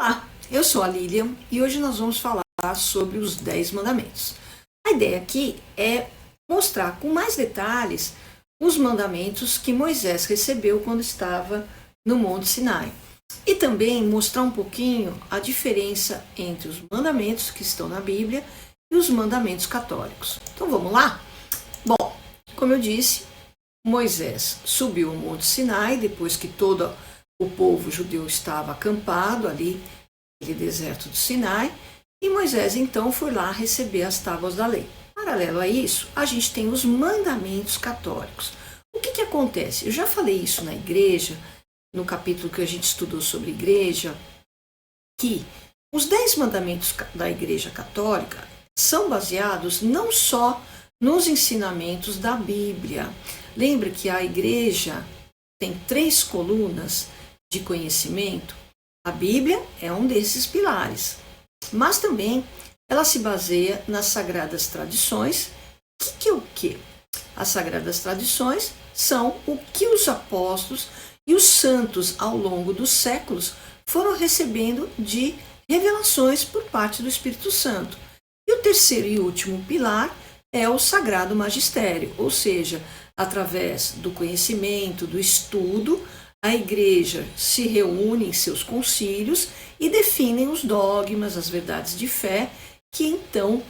Olá, eu sou a Lilian e hoje nós vamos falar sobre os 10 mandamentos. A ideia aqui é mostrar com mais detalhes os mandamentos que Moisés recebeu quando estava no Monte Sinai. E também mostrar um pouquinho a diferença entre os mandamentos que estão na Bíblia e os mandamentos católicos. Então vamos lá? Bom, como eu disse, Moisés subiu ao Monte Sinai depois que todo o povo judeu estava acampado ali no deserto do Sinai, e Moisés então foi lá receber as tábuas da lei. Paralelo a isso, a gente tem os mandamentos católicos. O que acontece? Eu já falei isso na igreja, no capítulo que a gente estudou sobre igreja, que os 10 mandamentos da igreja católica são baseados não só nos ensinamentos da Bíblia. Lembra que a igreja tem 3 colunas de conhecimento? A Bíblia é um desses pilares, mas também ela se baseia nas sagradas tradições. Que é o quê? As sagradas tradições são o que os apóstolos e os santos ao longo dos séculos foram recebendo de revelações por parte do Espírito Santo. E o terceiro e último pilar é o sagrado magistério, ou seja, através do conhecimento, do estudo, a igreja se reúne em seus concílios e definem os dogmas, as verdades de fé, que então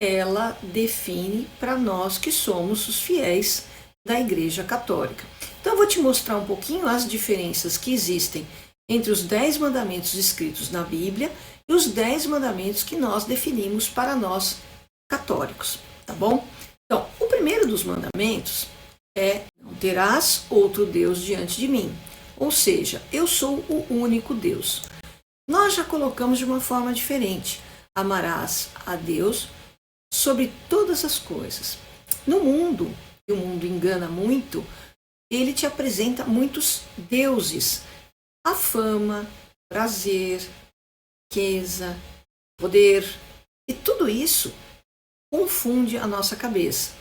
ela define para nós que somos os fiéis da Igreja Católica. Então eu vou te mostrar um pouquinho as diferenças que existem entre os 10 mandamentos escritos na Bíblia e os 10 mandamentos que nós definimos para nós católicos, tá bom? Então, o primeiro dos mandamentos é: não terás outro Deus diante de mim. Ou seja, eu sou o único Deus. Nós já colocamos de uma forma diferente: amarás a Deus sobre todas as coisas. No mundo, e o mundo engana muito, ele te apresenta muitos deuses. A fama, prazer, riqueza, poder, e tudo isso confunde a nossa cabeça.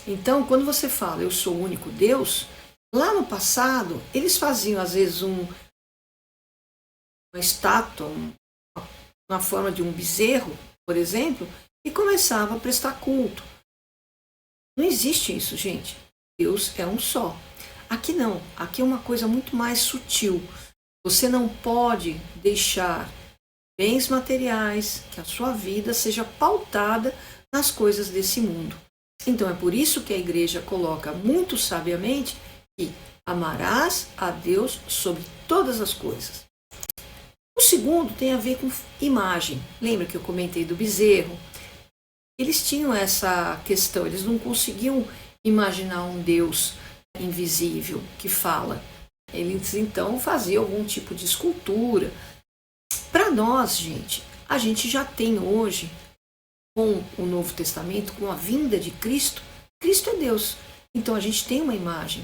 Então, quando você fala eu sou o único Deus, lá no passado eles faziam às vezes uma estátua na forma de um bezerro, por exemplo, e começava a prestar culto. Não existe isso, gente. Deus é um só. Aqui não, aqui é uma coisa muito mais sutil. Você não pode deixar bens materiais, que a sua vida seja pautada nas coisas desse mundo. Então é por isso que a igreja coloca muito sabiamente que amarás a Deus sobre todas as coisas. O segundo tem a ver com imagem. Lembra que eu comentei do bezerro? Eles tinham essa questão, eles não conseguiam imaginar um Deus invisível que fala. Eles então faziam algum tipo de escultura. Para nós, gente, a gente já tem hoje, com o Novo Testamento, com a vinda de Cristo, Cristo é Deus. Então a gente tem uma imagem.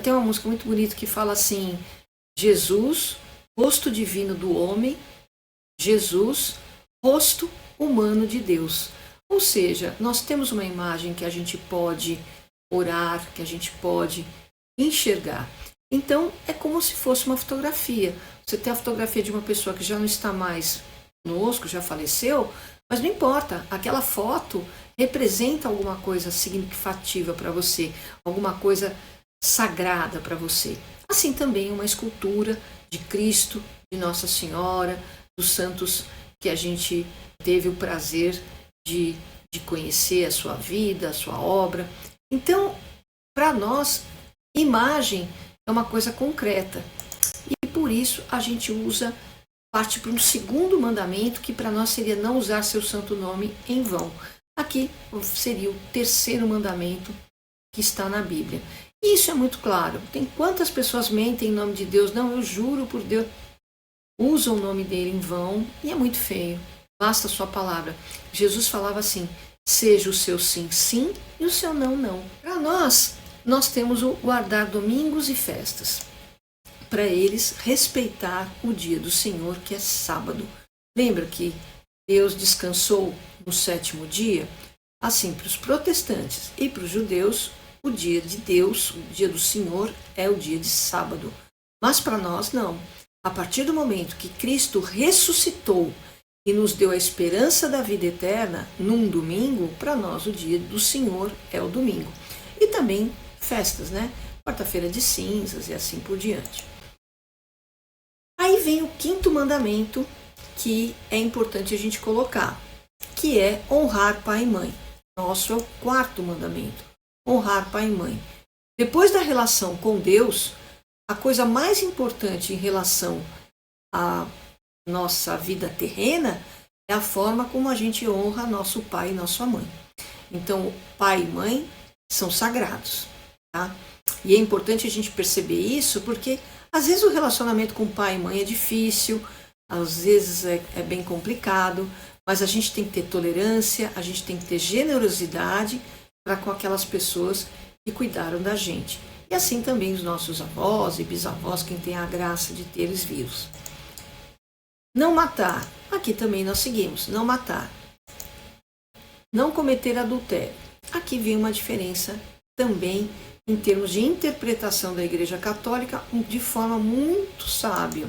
Tem uma música muito bonita que fala assim: Jesus, rosto divino do homem, Jesus, rosto humano de Deus. Ou seja, nós temos uma imagem que a gente pode orar, que a gente pode enxergar. Então, é como se fosse uma fotografia. Você tem a fotografia de uma pessoa que já não está mais conosco, já faleceu, mas não importa, aquela foto representa alguma coisa significativa para você, alguma coisa sagrada para você. Assim também uma escultura de Cristo, de Nossa Senhora, dos santos que a gente teve o prazer de conhecer a sua vida, a sua obra. Então, para nós, imagem é uma coisa concreta. E por isso a gente parte para um segundo mandamento, que para nós seria não usar seu santo nome em vão. Aqui seria o terceiro mandamento que está na Bíblia. E isso é muito claro. Tem quantas pessoas mentem em nome de Deus? Não, eu juro por Deus. Usam o nome dele em vão e é muito feio. Basta a sua palavra. Jesus falava assim: seja o seu sim, sim, e o seu não, não. Para nós temos o guardar domingos e festas. Para eles, respeitar o dia do Senhor, que é sábado. Lembra que Deus descansou no 7º dia? Assim, para os protestantes e para os judeus, o dia de Deus, o dia do Senhor, é o dia de sábado. Mas para nós, não. A partir do momento que Cristo ressuscitou e nos deu a esperança da vida eterna num domingo, para nós o dia do Senhor é o domingo. E também festas, né? Quarta-feira de cinzas e assim por diante. Aí vem o quinto mandamento que é importante a gente colocar, que é honrar pai e mãe. Nosso é o quarto mandamento, honrar pai e mãe. Depois da relação com Deus, a coisa mais importante em relação à nossa vida terrena é a forma como a gente honra nosso pai e nossa mãe. Então, pai e mãe são sagrados, tá? E é importante a gente perceber isso porque às vezes o relacionamento com pai e mãe é difícil, às vezes é bem complicado, mas a gente tem que ter tolerância, a gente tem que ter generosidade para com aquelas pessoas que cuidaram da gente. E assim também os nossos avós e bisavós, quem tem a graça de ter eles vivos. Não matar. Aqui também nós seguimos. Não matar. Não cometer adultério. Aqui vem uma diferença também em termos de interpretação da Igreja Católica de forma muito sábia.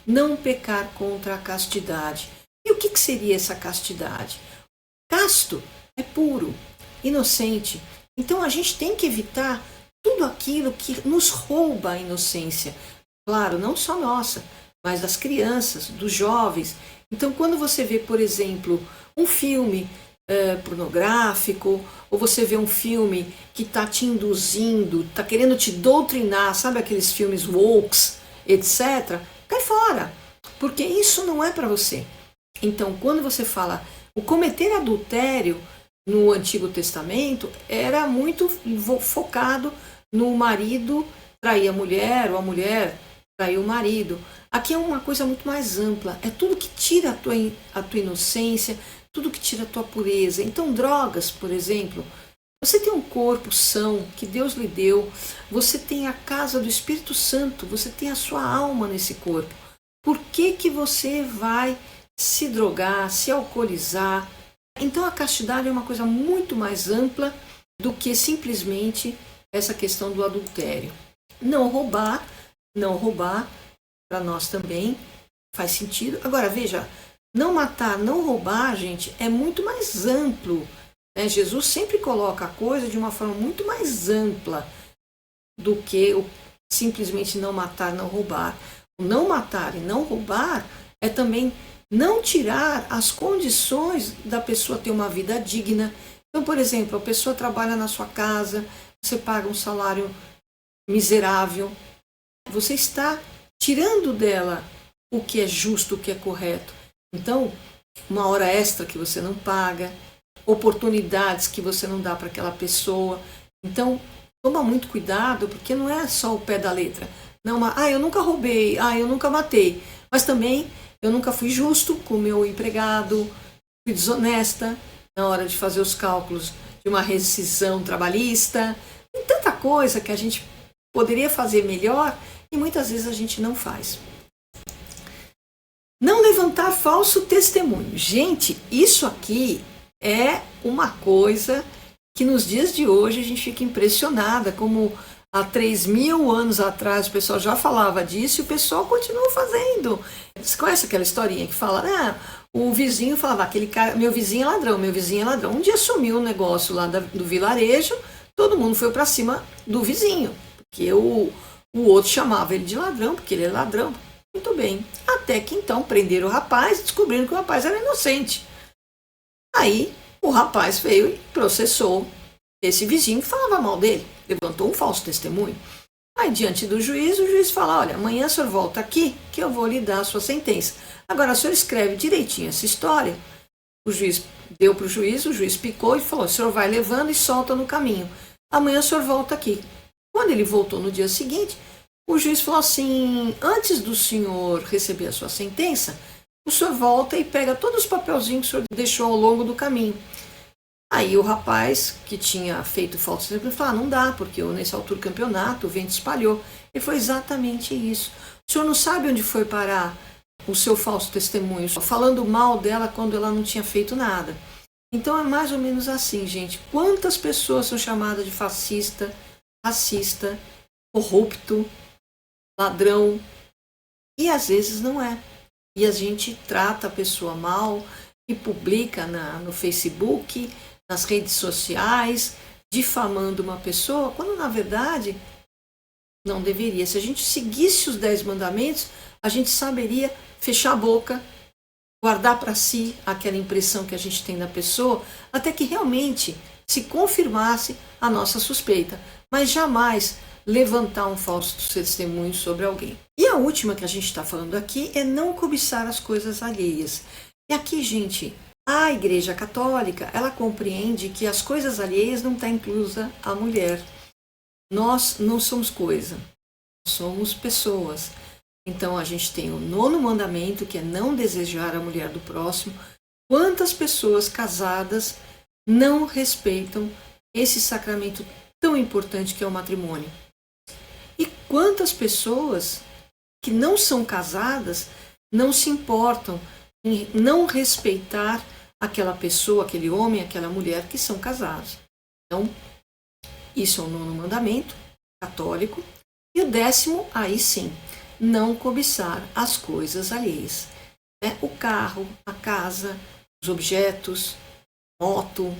Não pecar contra a castidade. E o que seria essa castidade? Casto é puro, inocente. Então a gente tem que evitar tudo aquilo que nos rouba a inocência. Claro, não só nossa, mas das crianças, dos jovens. Então quando você vê, por exemplo, um filme pornográfico, ou você vê um filme que está te induzindo, está querendo te doutrinar, sabe aqueles filmes wokes, etc., cai fora, porque isso não é para você. Então, quando você fala o cometer adultério no Antigo Testamento, era muito focado no marido trair a mulher, ou a mulher trair o marido. Aqui é uma coisa muito mais ampla, é tudo que tira a tua inocência, tudo que tira a tua pureza. Então, drogas, por exemplo, você tem um corpo são que Deus lhe deu, você tem a casa do Espírito Santo, você tem a sua alma nesse corpo. Por que você vai se drogar, se alcoolizar? Então a castidade é uma coisa muito mais ampla do que simplesmente essa questão do adultério. Não roubar, para nós também faz sentido. Agora veja, não matar, não roubar, gente, é muito mais amplo. Né? Jesus sempre coloca a coisa de uma forma muito mais ampla do que o simplesmente não matar, não roubar. O não matar e não roubar é também não tirar as condições da pessoa ter uma vida digna. Então, por exemplo, a pessoa trabalha na sua casa, você paga um salário miserável, você está tirando dela o que é justo, o que é correto. Então, uma hora extra que você não paga, oportunidades que você não dá para aquela pessoa. Então, toma muito cuidado, porque não é só o pé da letra. Não, eu nunca roubei, eu nunca matei, mas também eu nunca fui justo com o meu empregado, fui desonesta na hora de fazer os cálculos de uma rescisão trabalhista. Tem tanta coisa que a gente poderia fazer melhor e muitas vezes a gente não faz. Não levantar falso testemunho. Gente, isso aqui é uma coisa que nos dias de hoje a gente fica impressionada, como há 3.000 anos atrás o pessoal já falava disso e o pessoal continua fazendo. Você conhece aquela historinha que fala, o vizinho falava, aquele cara, meu vizinho é ladrão, meu vizinho é ladrão. Um dia sumiu um negócio lá do vilarejo, todo mundo foi para cima do vizinho, porque o outro chamava ele de ladrão, porque ele é ladrão. Muito bem. Até que então prenderam o rapaz e descobriram que o rapaz era inocente. Aí o rapaz veio e processou esse vizinho que falava mal dele, levantou um falso testemunho. Aí diante do juiz, o juiz fala, olha, amanhã o senhor volta aqui que eu vou lhe dar a sua sentença. Agora o senhor escreve direitinho essa história. O juiz deu para o juiz picou e falou, o senhor vai levando e solta no caminho. Amanhã o senhor volta aqui. Quando ele voltou no dia seguinte, o juiz falou assim, antes do senhor receber a sua sentença, o senhor volta e pega todos os papelzinhos que o senhor deixou ao longo do caminho. Aí o rapaz que tinha feito falso testemunho falou, não dá, porque nessa altura do campeonato o vento espalhou. Ele foi exatamente isso. O senhor não sabe onde foi parar o seu falso testemunho, falando mal dela quando ela não tinha feito nada. Então é mais ou menos assim, gente. Quantas pessoas são chamadas de fascista, racista, corrupto, ladrão, E às vezes não é. E a gente trata a pessoa mal e publica no Facebook, nas redes sociais, difamando uma pessoa, quando na verdade não deveria. Se a gente seguisse os 10 mandamentos, a gente saberia fechar a boca, guardar para si aquela impressão que a gente tem da pessoa, até que realmente se confirmasse a nossa suspeita, mas jamais levantar um falso testemunho sobre alguém. E a última que a gente está falando aqui é não cobiçar as coisas alheias. E aqui, gente, a Igreja Católica, ela compreende que as coisas alheias não está inclusa a mulher. Nós não somos coisa, somos pessoas. Então a gente tem o 9º mandamento, que é não desejar a mulher do próximo. Quantas pessoas casadas não respeitam esse sacramento tão importante que é o matrimônio? E quantas pessoas que não são casadas não se importam em não respeitar aquela pessoa, aquele homem, aquela mulher que são casados? Então, isso é o 9º mandamento católico. E o 10º, aí sim, não cobiçar as coisas alheias. O carro, a casa, os objetos, moto,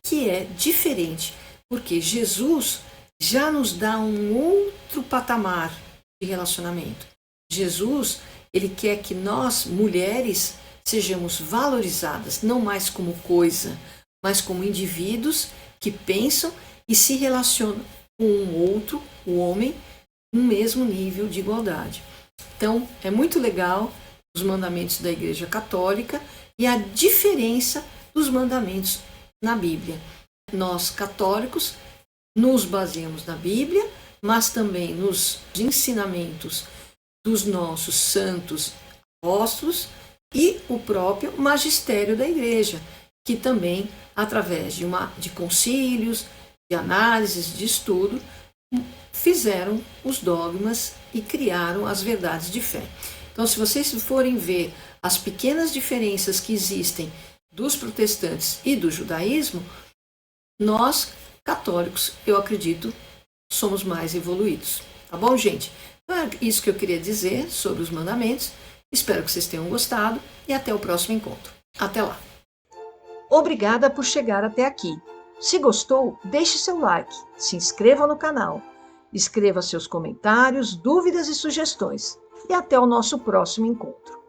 que é diferente, porque Jesus já nos dá um outro patamar de relacionamento. Jesus, ele quer que nós, mulheres, sejamos valorizadas, não mais como coisa, mas como indivíduos que pensam e se relacionam com um outro, o homem, no mesmo nível de igualdade. Então, é muito legal os mandamentos da Igreja Católica e a diferença dos mandamentos na Bíblia. Nós, católicos, nos baseamos na Bíblia, mas também nos ensinamentos dos nossos santos apóstolos e o próprio magistério da Igreja, que também, através de concílios, de análises, de estudo, fizeram os dogmas e criaram as verdades de fé. Então, se vocês forem ver as pequenas diferenças que existem dos protestantes e do judaísmo, nós, católicos, eu acredito, somos mais evoluídos. Tá bom, gente? Então, é isso que eu queria dizer sobre os mandamentos. Espero que vocês tenham gostado e até o próximo encontro. Até lá! Obrigada por chegar até aqui. Se gostou, deixe seu like, se inscreva no canal, escreva seus comentários, dúvidas e sugestões. E até o nosso próximo encontro.